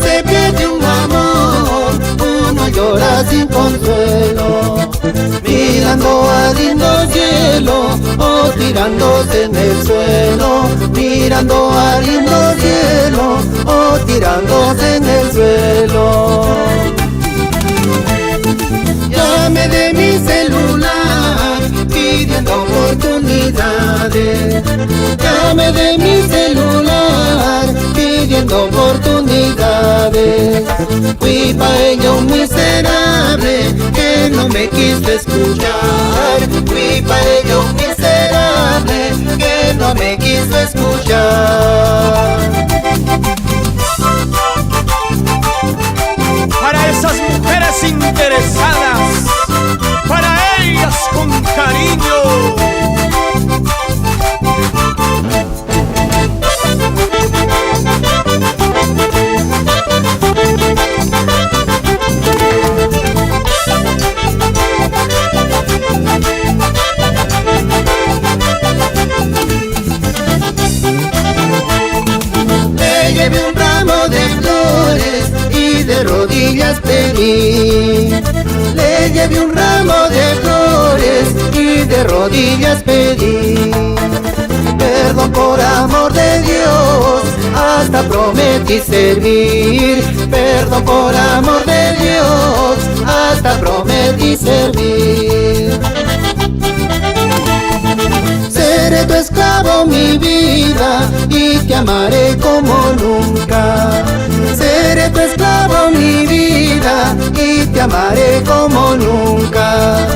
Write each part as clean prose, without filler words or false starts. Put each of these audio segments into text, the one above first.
Se pierde un amor, uno llora sin consuelo, mirando al lindo cielo o tirándose en el suelo, mirando al lindo cielo o tirándose en el suelo. Llame de mi celular pidiendo oportunidades, llame de mi celular pidiendo oportunidades. Fui pa' ella un miserable que no me quiso escuchar, fui pa' ella un miserable que no me quiso escuchar. Para esas mujeres interesadas, para ellas con cariño. Le llevé un ramo de flores y de rodillas pedí. Le llevé un ramo de flores y de rodillas pedí. Perdón por amor de Dios, hasta prometí servir. Perdón por amor de Dios, hasta prometí servir. Seré tu esclavo mi vida y te amaré como nunca. Seré tu esclavo mi vida y te amaré como nunca.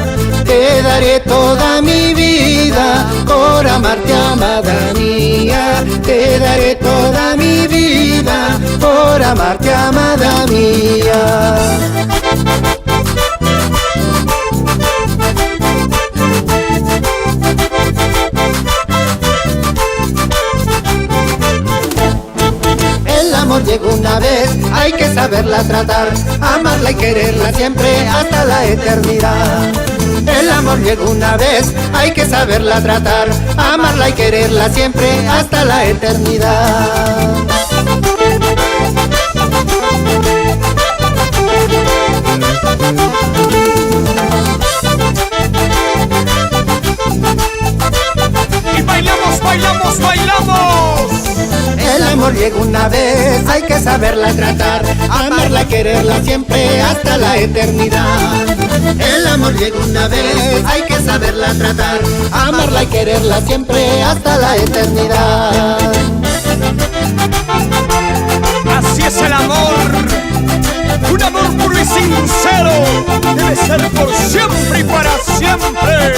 Te daré toda mi vida por amarte, amada mía. Te daré toda mi vida por amarte, amada mía. El amor llega una vez, hay que saberla tratar, amarla y quererla siempre hasta la eternidad. El amor llega una vez, hay que saberla tratar, amarla y quererla siempre hasta la eternidad. Y bailamos, bailamos, bailamos. El amor llega una vez, hay que saberla tratar, amarla y quererla siempre hasta la eternidad. El amor llega una vez, hay que saberla tratar, amarla y quererla siempre hasta la eternidad. Así es el amor, un amor puro y sincero, debe ser por siempre y para siempre.